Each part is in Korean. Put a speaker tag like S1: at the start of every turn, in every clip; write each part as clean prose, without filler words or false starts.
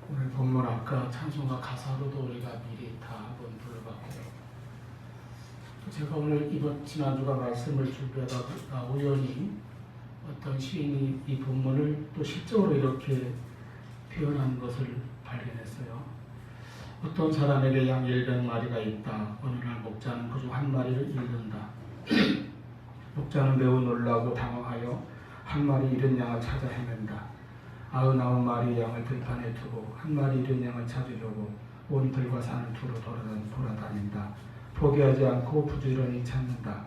S1: 오늘 본문 아까 찬송가 가사로도 우리가 미리 다 한번 불러봤고요. 제가 오늘 지난주가 말씀을 준비하다가 우연히 어떤 시인이 이 본문을 또 실적으로 이렇게 표현한 것을 발견했어요. 어떤 사람에게 양 100마리가 있다. 어느 날 목자는 그중 한 마리를 잃는다. 목자는 매우 놀라고 당황하여 한 마리 잃은 양을 찾아 헤맨다. 99마리의 양을 들판에 두고 한 마리 잃은 양을 찾으려고 온 들과 산을 두루 돌아다닌다. 포기하지 않고 부지런히 찾는다.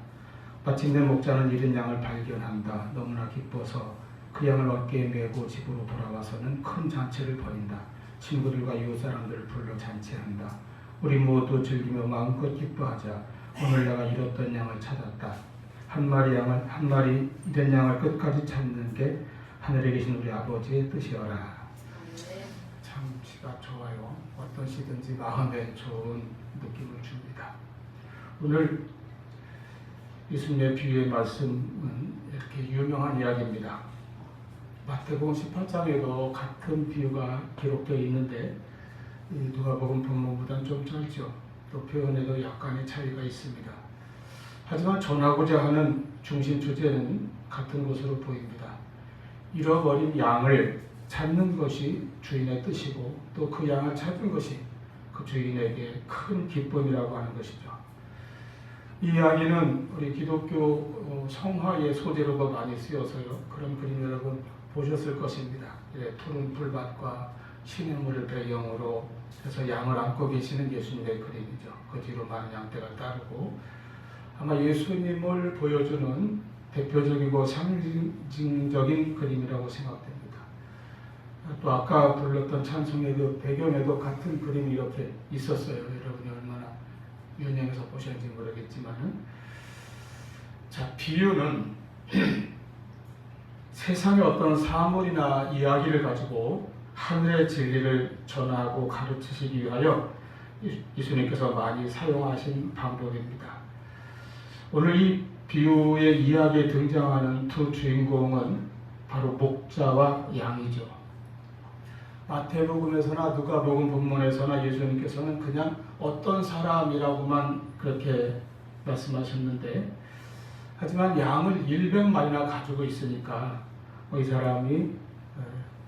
S1: 마침내 목자는 잃은 양을 발견한다. 너무나 기뻐서 그 양을 어깨에 메고 집으로 돌아와서는 큰 잔치를 벌인다. 친구들과 이웃 사람들을 불러 잔치한다. 우리 모두 즐기며 마음껏 기뻐하자. 오늘 내가 잃었던 양을 찾았다. 한 마리 잃은 양을 끝까지 찾는 게 하늘에 계신 우리 아버지의 뜻이어라. 참 시가 좋아요. 어떤 시든지 마음에 좋은 느낌을 줍니다. 오늘 예수님의 비유의 말씀은 이렇게 유명한 이야기입니다. 마태복음 18장에도 같은 비유가 기록되어 있는데 누가복음 본문보다는 좀 짧죠. 또 표현에도 약간의 차이가 있습니다. 하지만 전하고자 하는 중심 주제는 같은 것으로 보입니다. 잃어버린 양을 찾는 것이 주인의 뜻이고 또 그 양을 찾은 것이 그 주인에게 큰 기쁨이라고 하는 것이죠. 이 이야기는 우리 기독교 성화의 소재로도 많이 쓰여서요. 그런 그림 여러분 보셨을 것입니다. 푸른 풀밭과 시냇물을 배경으로 해서 양을 안고 계시는 예수님의 그림이죠. 그 뒤로 많은 양떼가 따르고 아마 예수님을 보여주는 대표적이고 상징적인 그림이라고 생각됩니다. 또 아까 불렀던 찬송의 그 배경에도 같은 그림이 이렇게 있었어요. 여러분이 얼마나 연영해서 보셨는지 모르겠지만은, 자, 비유는 세상의 어떤 사물이나 이야기를 가지고 하늘의 진리를 전하고 가르치시기 위하여 예수님께서 많이 사용하신 방법입니다. 오늘 이 비유의 이야기에 등장하는 두 주인공은 바로 목자와 양이죠. 마태복음에서나 누가복음 본문에서나 예수님께서는 그냥 어떤 사람이라고만 그렇게 말씀하셨는데, 하지만 양을 100마리나 가지고 있으니까 이 사람이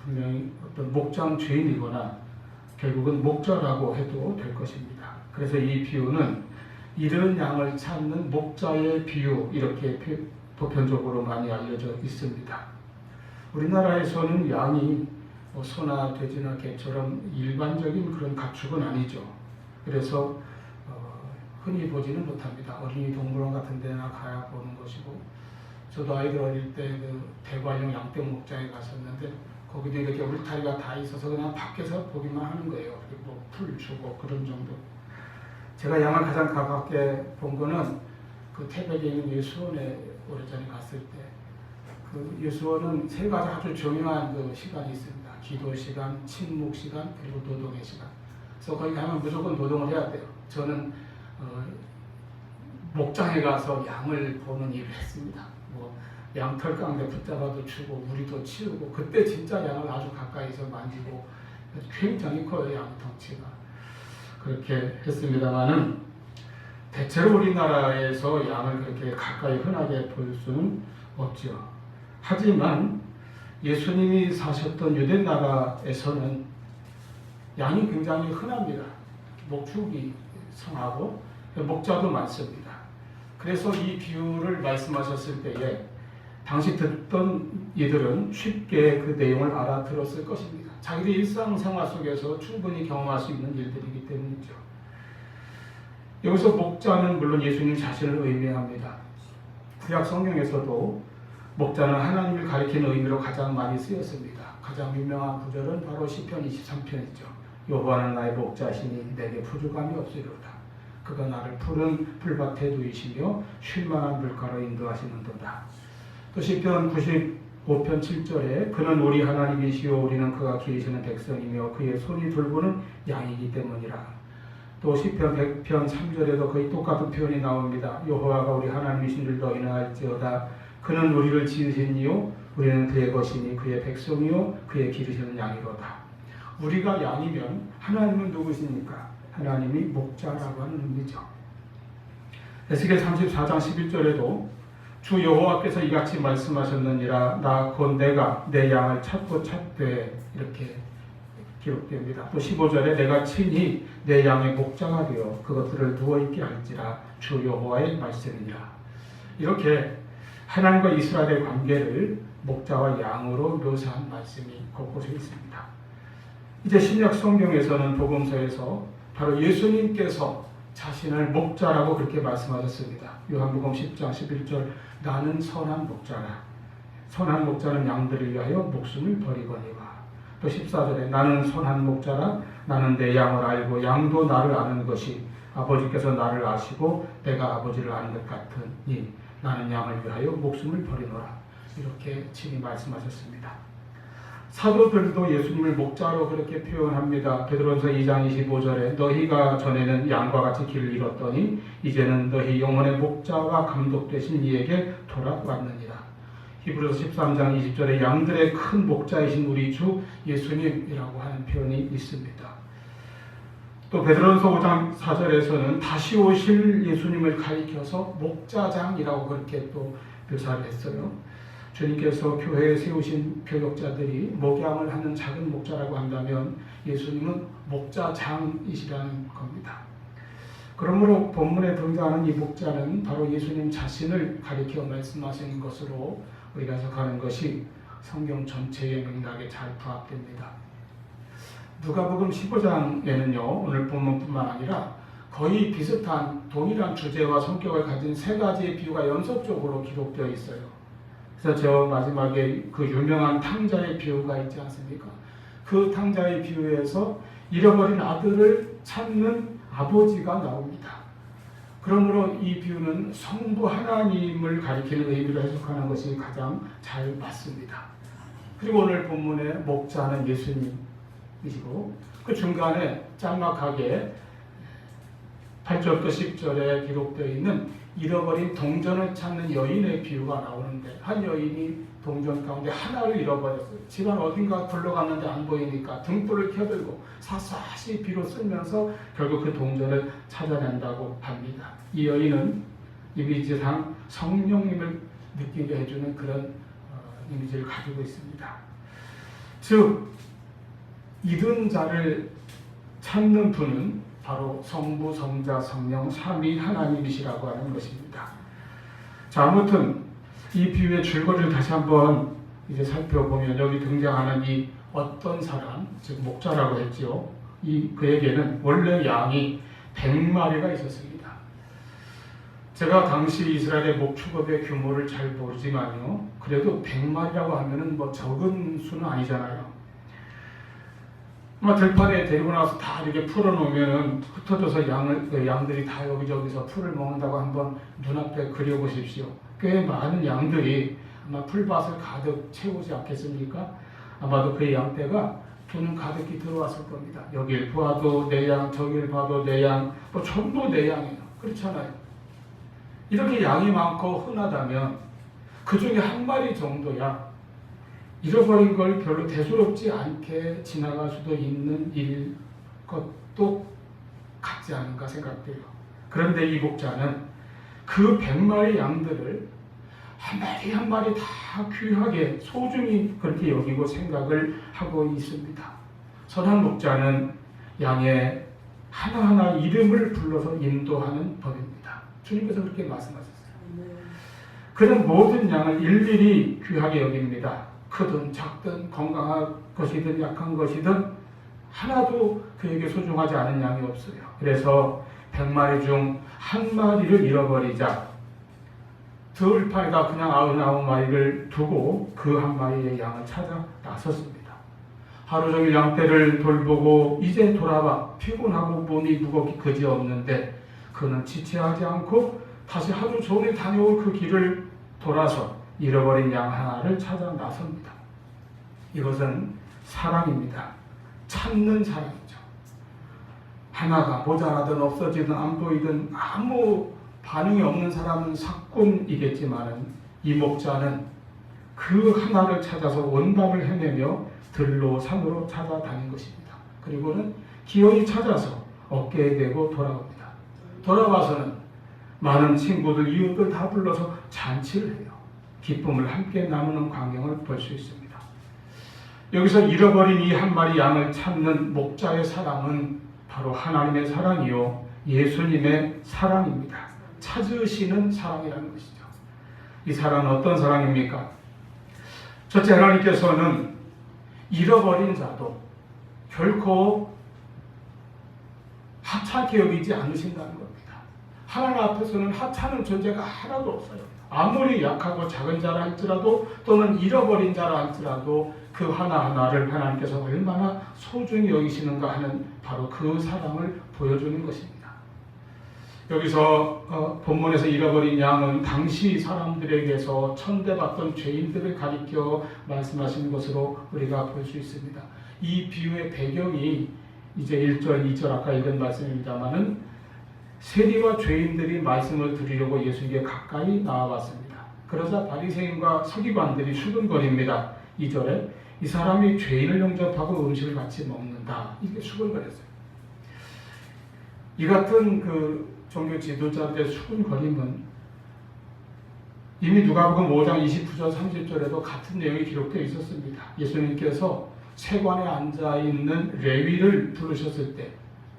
S1: 분명히 어떤 목장 주인이거나 결국은 목자라고 해도 될 것입니다. 그래서 이 비유는 잃은 양을 찾는 목자의 비유, 이렇게 보편적으로 많이 알려져 있습니다. 우리나라에서는 양이 소나 돼지나 개처럼 일반적인 그런 가축은 아니죠. 그래서 흔히 보지는 못합니다. 어린이 동물원 같은 데나 가야 보는 것이고, 저도 아이들 어릴 때 그 대관령 양떼 목장에 갔었는데 거기도 이렇게 울타리가 다 있어서 그냥 밖에서 보기만 하는 거예요. 그리고 풀 주고 그런 정도. 제가 양을 가장 가깝게 본 거는 그 태백에 있는 예수원에 오래전에 갔을 때, 그 예수원은 세 가지 아주 중요한 그 시간이 있습니다. 기도 시간, 침묵 시간, 그리고 노동의 시간. 그래서 거기 가면 무조건 노동을 해야 돼요. 저는 목장에 가서 양을 보는 일을 했습니다. 양털 깡대 붙잡아도 주고 우리도 치우고, 그때 진짜 양을 아주 가까이서 만지고 굉장히 커요, 양 덩치가. 그렇게 했습니다만은 대체로 우리나라에서 양을 그렇게 가까이 흔하게 볼 수는 없죠. 하지만 예수님이 사셨던 유대 나라에서는 양이 굉장히 흔합니다. 목축이 성하고 목자도 많습니다. 그래서 이 비유를 말씀하셨을 때에 당시 듣던 이들은 쉽게 그 내용을 알아들었을 것입니다. 자기들의 일상생활 속에서 충분히 경험할 수 있는 일들이기 때문이죠. 여기서 목자는 물론 예수님 자신을 의미합니다. 구약 성경에서도 목자는 하나님을 가리키는 의미로 가장 많이 쓰였습니다. 가장 유명한 구절은 바로 시편 23편이죠. 여호와는 나의 목자시니 내게 부족함이 없으리로다. 그가 나를 푸른 풀밭에 누이시며 쉴 만한 물가로 인도하시는도다. 또 시편 95편 7절에 그는 우리 하나님이시요 우리는 그가 기르시는 백성이며 그의 손이 돌보는 양이기 때문이라. 또 시편 100편 3절에도 거의 똑같은 표현이 나옵니다. 여호와가 우리 하나님이신 줄 너희는 알지어다. 그는 우리를 지으신 이요 우리는 그의 것이니 그의 백성이요 그의 기르시는 양이로다. 우리가 양이면 하나님은 누구십니까? 하나님이 목자라고 하는 의미죠. 에스겔 34장 11절에도 주 여호와께서 이같이 말씀하셨느니라 나 곧 내가 내 양을 찾고 찾되 이렇게 기록됩니다. 또 15절에 내가 친히 내 양의 목자가 되어 그것들을 누워있게 할지라 주 여호와의 말씀이니라. 이렇게 하나님과 이스라엘의 관계를 목자와 양으로 묘사한 말씀이 곳곳에 있습니다. 이제 신약 성경에서는 복음서에서 바로 예수님께서 자신을 목자라고 그렇게 말씀하셨습니다. 요한복음 10장 11절 나는 선한 목자라. 선한 목자는 양들을 위하여 목숨을 버리거니와. 또 14절에 나는 선한 목자라. 나는 내 양을 알고 양도 나를 아는 것이 아버지께서 나를 아시고 내가 아버지를 아는 것 같으니 나는 양을 위하여 목숨을 버리노라. 이렇게 친히 말씀하셨습니다. 사도들도 예수님을 목자로 그렇게 표현합니다. 베드로전서 2장 25절에 너희가 전에는 양과 같이 길을 잃었더니 이제는 너희 영혼의 목자와 감독 되신 이에게 돌아왔느니라. 히브리서 13장 20절에 양들의 큰 목자이신 우리 주 예수님이라고 하는 표현이 있습니다. 또 베드로전서 5장 4절에서는 다시 오실 예수님을 가리켜서 목자장이라고 그렇게 또 묘사를 했어요. 주님께서 교회에 세우신 교역자들이 목양을 하는 작은 목자라고 한다면 예수님은 목자장이시라는 겁니다. 그러므로 본문에 등장하는 이 목자는 바로 예수님 자신을 가리켜 말씀하시는 것으로 우리가 해석하는 것이 성경 전체의 맥락에 잘 부합됩니다. 누가복음 15장에는요, 오늘 본문뿐만 아니라 거의 비슷한 동일한 주제와 성격을 가진 세 가지의 비유가 연속적으로 기록되어 있어요. 그래서 저 마지막에 그 유명한 탕자의 비유가 있지 않습니까? 그 탕자의 비유에서 잃어버린 아들을 찾는 아버지가 나옵니다. 그러므로 이 비유는 성부 하나님을 가리키는 의미로 해석하는 것이 가장 잘 맞습니다. 그리고 오늘 본문의 목자는 예수님이시고 그 중간에 짤막하게 8절부터 10절에 기록되어 있는 잃어버린 동전을 찾는 여인의 비유가 나오는데 한 여인이 동전 가운데 하나를 잃어버렸어요. 집안 어딘가 굴러갔는데 안 보이니까 등불을 켜들고 샅샅이 비로 쓸면서 결국 그 동전을 찾아낸다고 합니다. 이 여인은 이미지상 성령님을 느끼게 해주는 그런 이미지를 가지고 있습니다. 즉 잃은 자를 찾는 분은 바로 성부, 성자, 성령, 삼위 하나님이시라고 하는 것입니다. 자, 아무튼 이 비유의 줄거리를 다시 한번 이제 살펴보면 여기 등장하는 이 어떤 사람, 즉 목자라고 했지요. 그에게는 원래 양이 100마리가 있었습니다. 제가 당시 이스라엘의 목축업의 규모를 잘 모르지만요. 그래도 100마리라고 하면은 뭐 적은 수는 아니잖아요. 들판에 데리고 나와서 다 이렇게 풀어놓으면 흩어져서 양들이 다 여기저기서 풀을 먹는다고 한번 눈앞에 그려보십시오. 꽤 많은 양들이 아마 풀밭을 가득 채우지 않겠습니까? 아마도 그 양떼가 두 눈 가득히 들어왔을 겁니다. 여길 봐도 내 양, 저길 봐도 내 양, 뭐 전부 내 양이에요. 그렇잖아요. 이렇게 양이 많고 흔하다면 그 중에 한 마리 정도야 잃어버린 걸 별로 대수롭지 않게 지나갈 수도 있는 일 것도 같지 않은가 생각돼요. 그런데 이 목자는 그 100마리 양들을 한 마리 한 마리 다 귀하게 소중히 그렇게 여기고 생각을 하고 있습니다. 선한 목자는 양의 하나하나 이름을 불러서 인도하는 법입니다. 주님께서 그렇게 말씀하셨어요. 그는 모든 양을 일일이 귀하게 여깁니다. 크든 작든 건강한 것이든 약한 것이든 하나도 그에게 소중하지 않은 양이 없어요. 그래서 100마리 중 한 마리를 잃어버리자 들판에다 그냥 99마리를 두고 그 한 마리의 양을 찾아 나섰습니다. 하루 종일 양떼를 돌보고 이제 돌아와 피곤하고 몸이 무겁기 그지없는데 그는 지체하지 않고 다시 하루 종일 다녀올 그 길을 돌아서 잃어버린 양 하나를 찾아 나섭니다. 이것은 사랑입니다. 찾는 사랑이죠. 하나가 모자라든 없어지든 안 보이든 아무 반응이 없는 사람은 사꾼이겠지만 이 목자는 그 하나를 찾아서 온 밤을 헤매며 들로 산으로 찾아다닌 것입니다. 그리고는 기어이 찾아서 어깨에 대고 돌아옵니다. 돌아와서는 많은 친구들, 이웃들 다 불러서 잔치를 해요. 기쁨을 함께 나누는 광경을 볼 수 있습니다. 여기서 잃어버린 이 한 마리 양을 찾는 목자의 사랑은 바로 하나님의 사랑이요 예수님의 사랑입니다. 찾으시는 사랑이라는 것이죠. 이 사랑은 어떤 사랑입니까? 첫째, 하나님께서는 잃어버린 자도 결코 하찮게 여기지 않으신다는 겁니다. 하나님 앞에서는 하찮은 존재가 하나도 없어요. 아무리 약하고 작은 자라 할지라도 또는 잃어버린 자라 할지라도 그 하나하나를 하나님께서 얼마나 소중히 여기시는가 하는 바로 그 사랑을 보여주는 것입니다. 여기서 본문에서 잃어버린 양은 당시 사람들에게서 천대받던 죄인들을 가리켜 말씀하시는 것으로 우리가 볼 수 있습니다. 이 비유의 배경이 이제 1절, 2절 아까 읽은 말씀입니다마는 세리와 죄인들이 말씀을 들으려고 예수님께 가까이 나와봤습니다. 그러자 바리새인과 서기관들이 수근거립니다. 2절에 이 사람이 죄인을 영접하고 음식을 같이 먹는다. 이게 수근거렸어요. 이 같은 그 종교 지도자들의 수근거림은 이미 누가복음 5장 29절 30절에도 같은 내용이 기록되어 있었습니다. 예수님께서 세관에 앉아있는 레위를 부르셨을 때,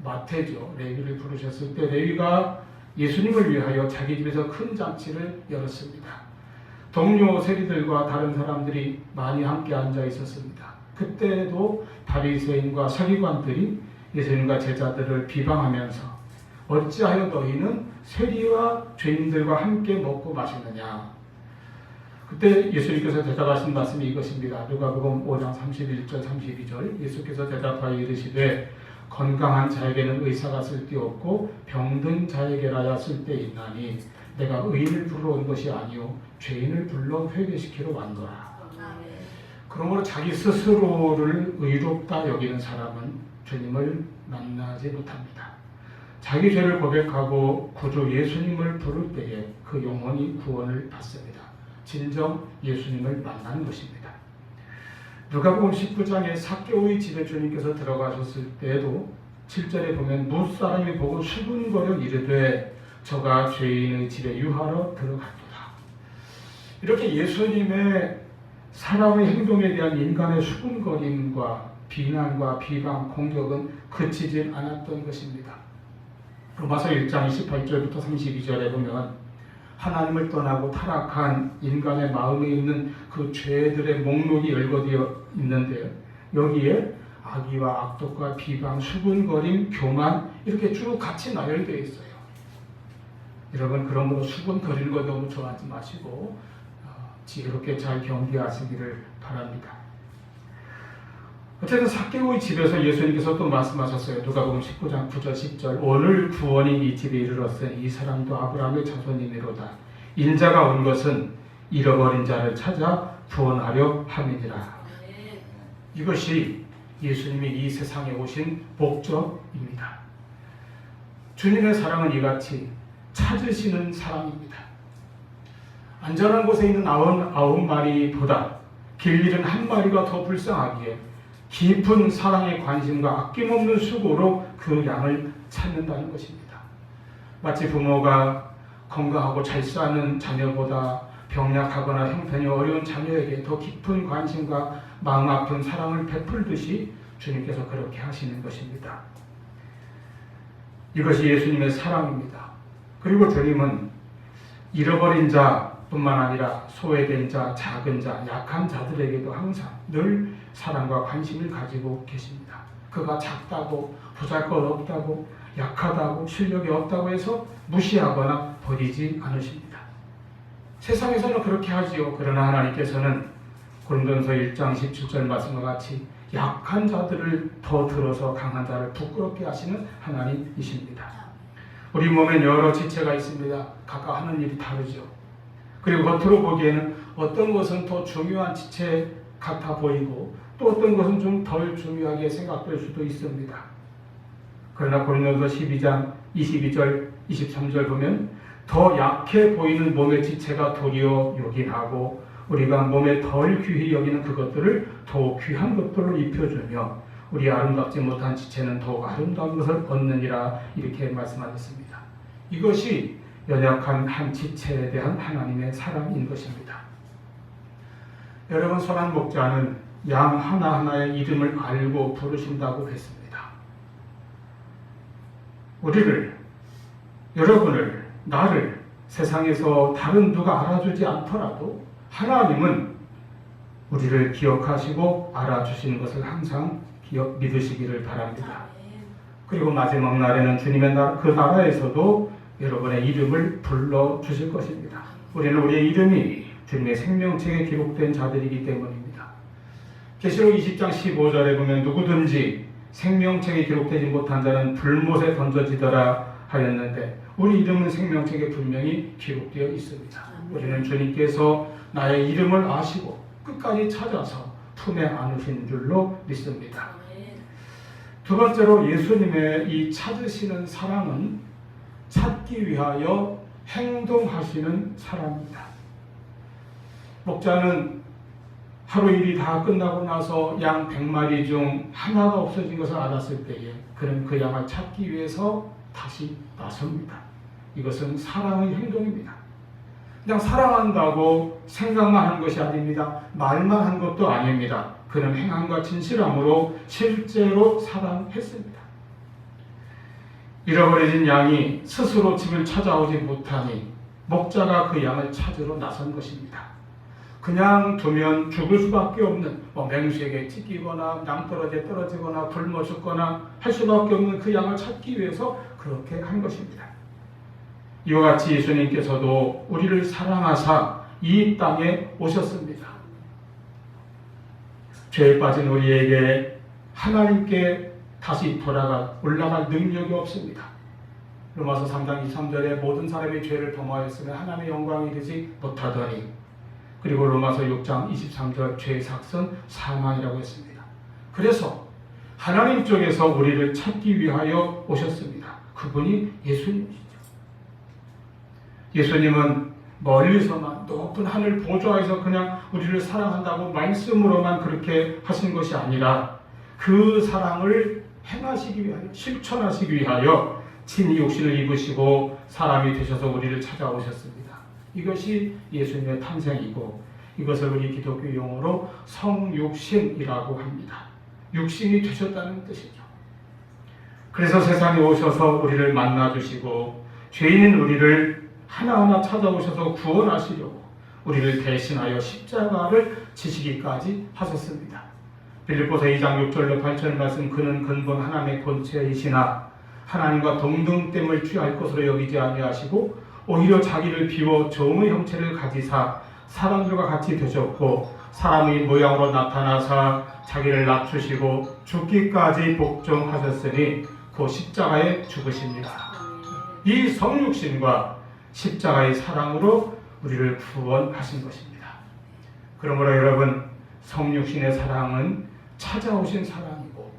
S1: 마태죠. 레위를 부르셨을 때 레위가 예수님을 위하여 자기 집에서 큰 잔치를 열었습니다. 동료 세리들과 다른 사람들이 많이 함께 앉아 있었습니다. 그때도 바리새인과 서기관들이 예수님과 제자들을 비방하면서 어찌하여 너희는 세리와 죄인들과 함께 먹고 마시느냐. 그때 예수님께서 대답하신 말씀이 이것입니다. 누가복음 5장 31절 32절 예수께서 대답하여 이르시되 건강한 자에게는 의사가 쓸데없고 병든 자에게라야 쓸데있나니 내가 의인을 부르러 온 것이 아니요 죄인을 불러 회개시키러 왔노라. 그러므로 자기 스스로를 의롭다 여기는 사람은 주님을 만나지 못합니다. 자기 죄를 고백하고 구주 예수님을 부를 때에 그 영혼이 구원을 받습니다. 진정 예수님을 만나는 것입니다. 누가복음 19장에 삭개오의 집에 주님께서 들어가셨을 때에도 7절에 보면 무사람이 보고 수군거려 이르되 저가 죄인의 집에 유하러 들어갔도다. 이렇게 예수님의 사람의 행동에 대한 인간의 수군거림과 비난과 비방, 공격은 그치질 않았던 것입니다. 로마서 1장 28절부터 32절에 보면 하나님을 떠나고 타락한 인간의 마음에 있는 그 죄들의 목록이 열거되어 있는데요. 여기에 악의와 악독과 비방, 수군거림, 교만 이렇게 쭉 같이 나열되어 있어요. 여러분 그러므로 수군거리는 거 너무 좋아하지 마시고 지혜롭게 잘 경계하시기를 바랍니다. 어쨌든 삭개오의 집에서 예수님께서 또 말씀하셨어요. 누가복음 19장 9절 10절 오늘 구원이 이 집에 이르렀으니 이 사람도 아브라함의 자손이니로다. 인자가 온 것은 잃어버린 자를 찾아 구원하려 함이니라. 이것이 예수님이 이 세상에 오신 목적입니다. 주님의 사랑은 이같이 찾으시는 사랑입니다. 안전한 곳에 있는 99마리보다 길 잃은 한 마리가 더 불쌍하기에 깊은 사랑의 관심과 아낌없는 수고로 그 양을 찾는다는 것입니다. 마치 부모가 건강하고 잘 사는 자녀보다 병약하거나 형편이 어려운 자녀에게 더 깊은 관심과 마음 아픈 사랑을 베풀듯이 주님께서 그렇게 하시는 것입니다. 이것이 예수님의 사랑입니다. 그리고 주님은 잃어버린 자뿐만 아니라 소외된 자, 작은 자, 약한 자들에게도 항상 늘 사랑과 관심을 가지고 계십니다. 그가 작다고, 보잘것없다고, 약하다고, 실력이 없다고 해서 무시하거나 버리지 않으십니다. 세상에서는 그렇게 하지요. 그러나 하나님께서는 고린도전서 1장 17절 말씀과 같이 약한 자들을 더 들어서 강한 자를 부끄럽게 하시는 하나님이십니다. 우리 몸엔 여러 지체가 있습니다. 각각 하는 일이 다르죠. 그리고 겉으로 보기에는 어떤 것은 더 중요한 지체 같아 보이고 또 어떤 것은 좀 덜 중요하게 생각될 수도 있습니다. 그러나 고린도전서 12장 22절 23절 보면 더 약해 보이는 몸의 지체가 도리어 요긴하고 우리가 몸에 덜 귀히 여기는 그것들을 더 귀한 것들로 입혀주며 우리 아름답지 못한 지체는 더욱 아름다운 것을 얻느니라 이렇게 말씀하셨습니다. 이것이 연약한 한 지체에 대한 하나님의 사랑인 것입니다. 여러분, 선한 목자는 양 하나하나의 이름을 알고 부르신다고 했습니다. 우리를, 여러분을, 나를 세상에서 다른 누가 알아주지 않더라도 하나님은 우리를 기억하시고 알아주시는 것을 항상 믿으시기를 바랍니다. 그리고 마지막 날에는 주님의 그 나라에서도 여러분의 이름을 불러주실 것입니다. 우리는 우리의 이름이 주님의 생명책에 기록된 자들이기 때문입니다. 계시록 20장 15절에 보면 누구든지 생명책에 기록되지 못한 자는 불못에 던져지더라 하였는데 우리 이름은 생명책에 분명히 기록되어 있습니다. 우리는 주님께서 나의 이름을 아시고 끝까지 찾아서 품에 안으신 줄로 믿습니다. 두 번째로 예수님의 이 찾으시는 사랑은 찾기 위하여 행동하시는 사랑입니다. 목자는 하루 일이 다 끝나고 나서 양 100마리 중 하나가 없어진 것을 알았을 때에 그는 그 양을 찾기 위해서 다시 나섭니다. 이것은 사랑의 행동입니다. 그냥 사랑한다고 생각만 한 것이 아닙니다. 말만 한 것도 아닙니다. 그는 행함과 진실함으로 실제로 사랑했습니다. 잃어버려진 양이 스스로 집을 찾아오지 못하니 목자가 그 양을 찾으러 나선 것입니다. 그냥 두면 죽을 수밖에 없는 맹수에게 찢기거나 낭떠러지에 떨어지거나 굶어 죽거나 할 수밖에 없는 그 양을 찾기 위해서 그렇게 한 것입니다. 이와 같이 예수님께서도 우리를 사랑하사 이 땅에 오셨습니다. 죄에 빠진 우리에게 하나님께 다시 올라갈 능력이 없습니다. 로마서 3장 23절에 모든 사람이 죄를 범하였으며 하나님의 영광이 되지 못하더니, 그리고 로마서 6장 23절 죄의 삭은 사망이라고 했습니다. 그래서 하나님 쪽에서 우리를 찾기 위하여 오셨습니다. 그분이 예수님이시죠. 예수님은 멀리서만 높은 하늘 보좌에서 그냥 우리를 사랑한다고 말씀으로만 그렇게 하신 것이 아니라 그 사랑을 행하시기 위하여, 실천하시기 위하여 친히 육신을 입으시고 사람이 되셔서 우리를 찾아오셨습니다. 이것이 예수님의 탄생이고 이것을 우리 기독교 용어로 성육신이라고 합니다. 육신이 되셨다는 뜻이죠. 그래서 세상에 오셔서 우리를 만나주시고 죄인인 우리를 하나하나 찾아오셔서 구원하시려고 우리를 대신하여 십자가를 지시기까지 하셨습니다. 빌립보서 2장 6절로 8절 말씀, 그는 근본 하나님의 본체이시나 하나님과 동등됨을 취할 것으로 여기지 아니하시고 오히려 자기를 비워 종의 형체를 가지사 사람들과 같이 되셨고 사람의 모양으로 나타나사 자기를 낮추시고 죽기까지 복종하셨으니 그 십자가에 죽으십니다. 이 성육신과 십자가의 사랑으로 우리를 구원하신 것입니다. 그러므로 여러분, 성육신의 사랑은 찾아오신 사랑이고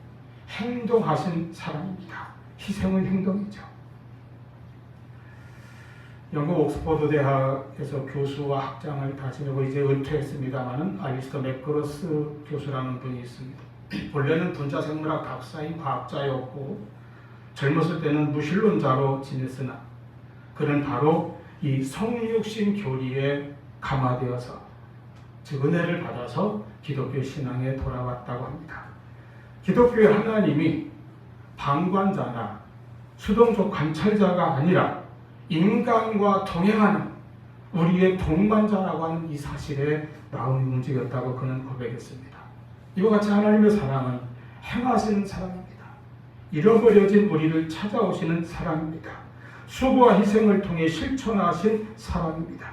S1: 행동하신 사랑입니다. 희생의 행동이죠. 영국 옥스퍼드 대학에서 교수와 학장을 다 지내고 이제 은퇴했습니다마는 알리스터 맥그러스 교수라는 분이 있습니다. 원래는 분자생물학 박사인 과학자였고 젊었을 때는 무신론자로 지냈으나 그는 바로 이 성육신 교리에 감화되어서 즉 은혜를 받아서 기독교 신앙에 돌아왔다고 합니다. 기독교의 하나님이 방관자나 수동적 관찰자가 아니라 인간과 동행하는 우리의 동반자라고 하는 이 사실에 마음이 움직였다고 그는 고백했습니다. 이와 같이 하나님의 사랑은 행하시는 사랑입니다. 잃어버려진 우리를 찾아오시는 사랑입니다. 수고와 희생을 통해 실천하신 사랑입니다.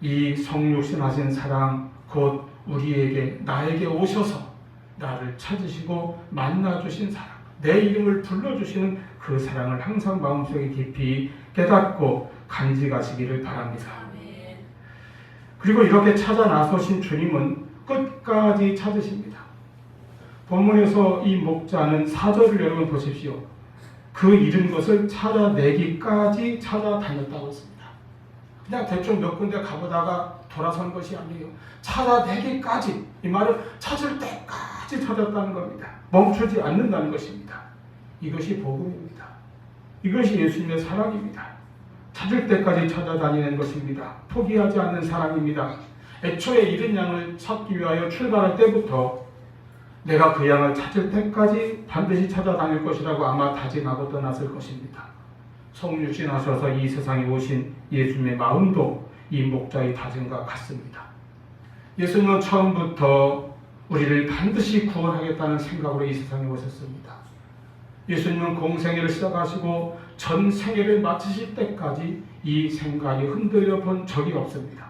S1: 이 성육신하신 사랑, 곧 우리에게, 나에게 오셔서 나를 찾으시고 만나주신 사랑, 내 이름을 불러주시는 그 사랑을 항상 마음속에 깊이 깨닫고 간직하시기를 바랍니다. 그리고 이렇게 찾아 나서신 주님은 끝까지 찾으십니다. 본문에서 이 목자는 4절을 여러분 보십시오. 그 잃은 것을 찾아내기까지 찾아다녔다고 했습니다. 그냥 대충 몇 군데 가보다가 돌아선 것이 아니에요. 찾아내기까지, 이 말은 찾을 때까지 끝까지 찾았다는 겁니다. 멈추지 않는다는 것입니다. 이것이 복음입니다. 이것이 예수님의 사랑입니다. 찾을 때까지 찾아다니는 것입니다. 포기하지 않는 사랑입니다. 애초에 잃은 양을 찾기 위하여 출발할 때부터 내가 그 양을 찾을 때까지 반드시 찾아다닐 것이라고 아마 다짐하고 떠났을 것입니다. 성육신하셔서 이 세상에 오신 예수님의 마음도 이 목자의 다짐과 같습니다. 예수님은 처음부터 우리를 반드시 구원하겠다는 생각으로 이 세상에 오셨습니다. 예수님은 공생애를 시작하시고 전 생애를 마치실 때까지 이 생각이 흔들려 본 적이 없습니다.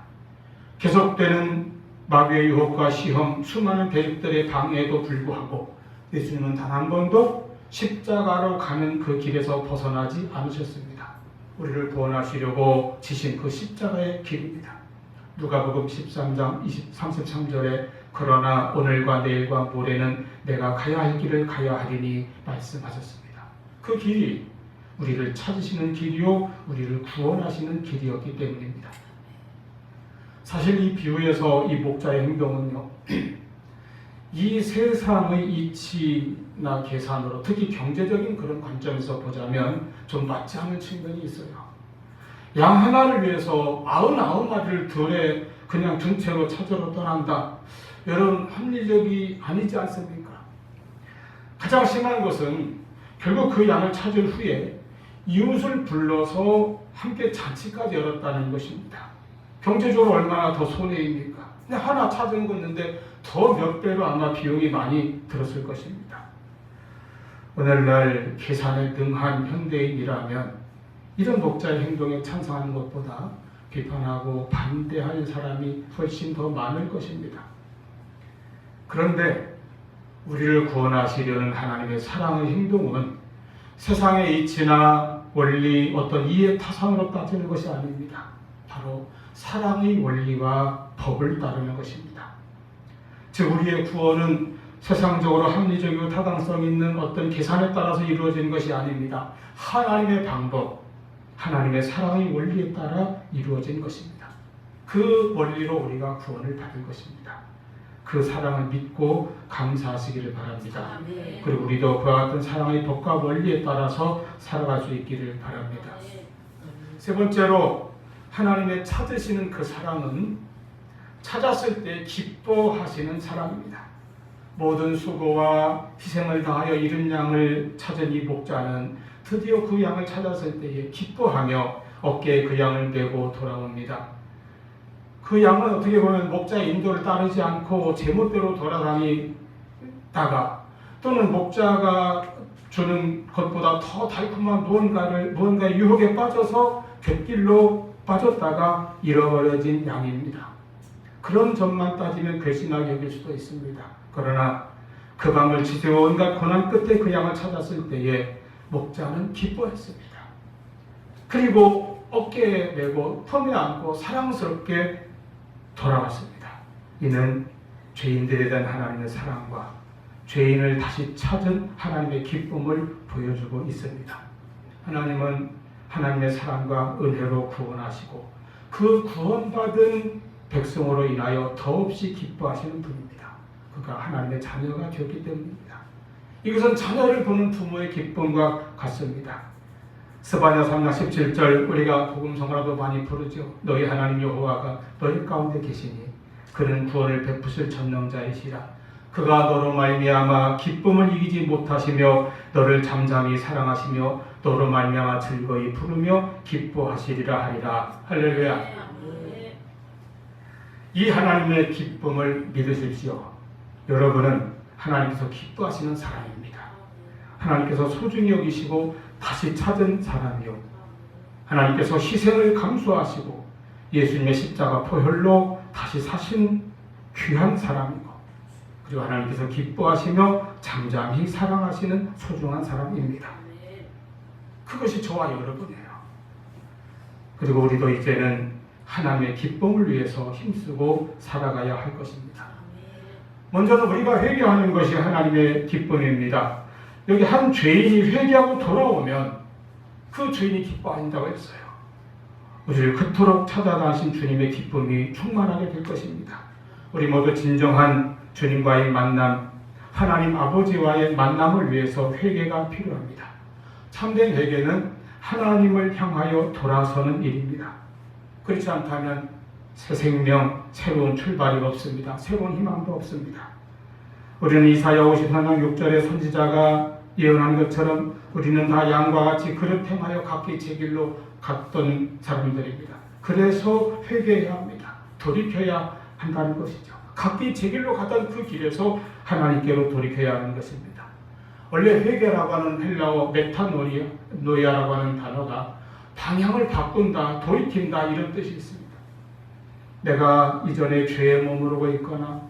S1: 계속되는 마귀의 유혹과 시험, 수많은 대적들의 방해에도 불구하고 예수님은 단 한 번도 십자가로 가는 그 길에서 벗어나지 않으셨습니다. 우리를 구원하시려고 지신 그 십자가의 길입니다. 누가복음 13장 33절에 그러나 오늘과 내일과 모레는 내가 가야 할 길을 가야 하리니 말씀하셨습니다. 그 길이 우리를 찾으시는 길이요 우리를 구원하시는 길이었기 때문입니다. 사실 이 비유에서 이 목자의 행동은요 이 세상의 이치나 계산으로 특히 경제적인 그런 관점에서 보자면 좀 맞지 않는 측면이 있어요. 양 하나를 위해서 99마리를 들에 그냥 둔 채로 찾으러 떠난다. 여러분 합리적이 아니지 않습니까? 가장 심한 것은 결국 그 양을 찾은 후에 이웃을 불러서 함께 잔치까지 열었다는 것입니다. 경제적으로 얼마나 더 손해입니까? 그냥 하나 찾은 건데 더 몇 배로 아마 비용이 많이 들었을 것입니다. 오늘날 계산에 능한 현대인이라면 이런 목자의 행동에 찬성하는 것보다 비판하고 반대할 사람이 훨씬 더 많을 것입니다. 그런데 우리를 구원하시려는 하나님의 사랑의 행동은 세상의 이치나 원리, 어떤 이해 타산으로 따지는 것이 아닙니다. 바로 사랑의 원리와 법을 따르는 것입니다. 즉 우리의 구원은 세상적으로 합리적이고 타당성 있는 어떤 계산에 따라서 이루어지는 것이 아닙니다. 하나님의 방법, 하나님의 사랑의 원리에 따라 이루어진 것입니다. 그 원리로 우리가 구원을 받은 것입니다. 그 사랑을 믿고 감사하시기를 바랍니다. 그리고 우리도 그와 같은 사랑의 법과 원리에 따라서 살아갈 수 있기를 바랍니다. 세 번째로 하나님의 찾으시는 그 사랑은 찾았을 때 기뻐하시는 사랑입니다. 모든 수고와 희생을 다하여 잃은 양을 찾은 이 목자는 드디어 그 양을 찾았을 때에 기뻐하며 어깨에 그 양을 메고 돌아옵니다. 그 양은 어떻게 보면 목자의 인도를 따르지 않고 제멋대로 돌아다니다가 또는 목자가 주는 것보다 더 달콤한 무언가의 유혹에 빠져서 갯길로 빠졌다가 잃어버려진 양입니다. 그런 점만 따지면 괘씸하게 여길 수도 있습니다. 그러나 그 밤을 지새워 온갖 고난 끝에 그 양을 찾았을 때에 목자는 기뻐했습니다. 그리고 어깨에 메고 품에 안고 사랑스럽게 돌아왔습니다. 이는 죄인들에 대한 하나님의 사랑과 죄인을 다시 찾은 하나님의 기쁨을 보여주고 있습니다. 하나님은 하나님의 사랑과 은혜로 구원하시고 그 구원받은 백성으로 인하여 더없이 기뻐하시는 분입니다. 그가 하나님의 자녀가 되었기 때문입니다. 이것은 자녀를 보는 부모의 기쁨과 같습니다. 스바냐 3장 17절 우리가 복음성가라도 많이 부르죠. 너희 하나님 여호와가 너희 가운데 계시니 그는 구원을 베푸실 전능자이시라. 그가 너로 말미암아 기쁨을 이기지 못하시며 너를 잠잠히 사랑하시며 너로 말미암아 즐거이 부르며 기뻐하시리라 하리라. 할렐루야. 이 하나님의 기쁨을 믿으십시오. 여러분은 하나님께서 기뻐하시는 사람입니다. 하나님께서 소중히 여기시고 다시 찾은 사람이요. 하나님께서 희생을 감수하시고 예수님의 십자가 포혈로 다시 사신 귀한 사람이고 그리고 하나님께서 기뻐하시며 잠잠히 사랑하시는 소중한 사람입니다. 그것이 저와 여러분이에요. 그리고 우리도 이제는 하나님의 기쁨을 위해서 힘쓰고 살아가야 할 것입니다. 먼저는 우리가 회개하는 것이 하나님의 기쁨입니다. 여기 한 죄인이 회개하고 돌아오면 그 죄인이 기뻐한다고 했어요. 우리를 그토록 찾아다니신 주님의 기쁨이 충만하게 될 것입니다. 우리 모두 진정한 주님과의 만남, 하나님 아버지와의 만남을 위해서 회개가 필요합니다. 참된 회개는 하나님을 향하여 돌아서는 일입니다. 그렇지 않다면 새 생명, 새로운 출발이 없습니다. 새로운 희망도 없습니다. 우리는 이사야 54장 6절의 선지자가 예언한 것처럼 우리는 다 양과 같이 그릇 행하여 각기 제 길로 갔던 사람들입니다. 그래서 회개해야 합니다. 돌이켜야 한다는 것이죠. 각기 제 길로 가던 그 길에서 하나님께로 돌이켜야 하는 것입니다. 원래 회개라고 하는 헬라어 메타노이아라고 하는 단어가 방향을 바꾼다, 돌이킨다 이런 뜻이 있습니다. 내가 이전에 죄에 머무르고 있거나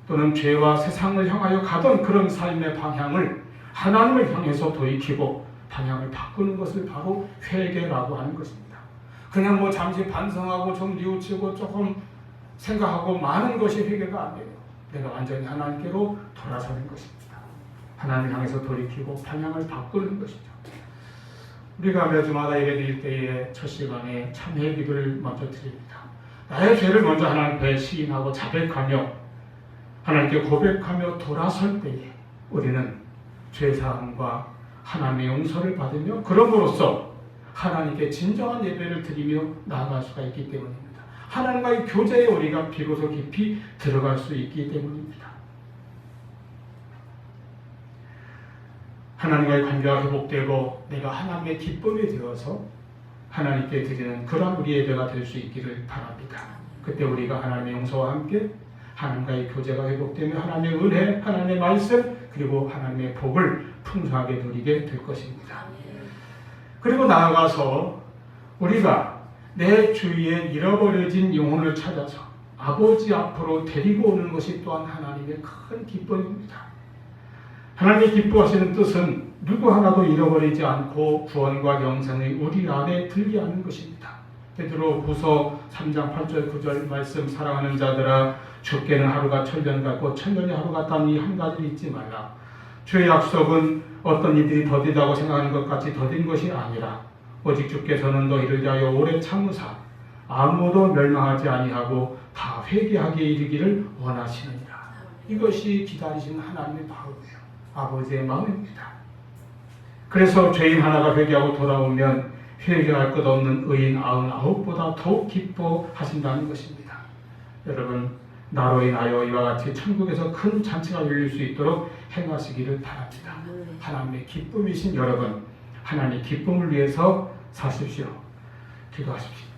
S1: 또는 죄와 세상을 향하여 가던 그런 삶의 방향을 하나님을 향해서 돌이키고 방향을 바꾸는 것을 바로 회개라고 하는 것입니다. 그냥 잠시 반성하고 좀 뉘우치고 조금 생각하고 마는 것이 회개가 아니에요. 내가 완전히 하나님께로 돌아서는 것입니다. 하나님을 향해서 돌이키고 방향을 바꾸는 것이죠. 우리가 매주마다 예배드릴 때의 첫 시간에 참회 기도를 먼저 드립니다. 나의 죄를 먼저 하나님 앞에 시인하고 자백하며 하나님께 고백하며 돌아설 때에 우리는 죄사함과 하나님의 용서를 받으며 그럼으로써 하나님께 진정한 예배를 드리며 나아갈 수가 있기 때문입니다. 하나님과의 교제에 우리가 비로소 깊이 들어갈 수 있기 때문입니다. 하나님과의 관계가 회복되고 내가 하나님의 기쁨이 되어서 하나님께 드리는 그런 우리 예배가 될 수 있기를 바랍니다. 그때 우리가 하나님의 용서와 함께 하나님과의 교제가 회복되며 하나님의 은혜, 하나님의 말씀 그리고 하나님의 복을 풍성하게 누리게 될 것입니다. 그리고 나아가서 우리가 내 주위에 잃어버려진 영혼을 찾아서 아버지 앞으로 데리고 오는 것이 또한 하나님의 큰 기쁨입니다. 하나님이 기뻐하시는 뜻은 누구 하나도 잃어버리지 않고 구원과 영생이 우리 안에 들게 하는 것입니다. 베드로후서 3장 8절 9절 말씀 사랑하는 자들아 주께는 하루가 천년 같고 천년이 하루 같다니 한 가지를 잊지 말라. 주의 약속은 어떤 이들이 더디다고 생각하는 것 같이 더딘 것이 아니라 오직 주께서는 너희를 위하여 오래 참으사 아무도 멸망하지 아니하고 다 회개하게 이르기를 원하시느니라. 이것이 기다리시는 하나님의 마음이에요. 아버지의 마음입니다. 그래서 죄인 하나가 회개하고 돌아오면 회개할 것 없는 의인 99보다 더욱 기뻐하신다는 것입니다. 여러분 나로 인하여 이와 같이 천국에서 큰 잔치가 열릴 수 있도록 행하시기를 바랍니다. 하나님의 기쁨이신 여러분, 하나님의 기쁨을 위해서 사십시오. 기도하십시오.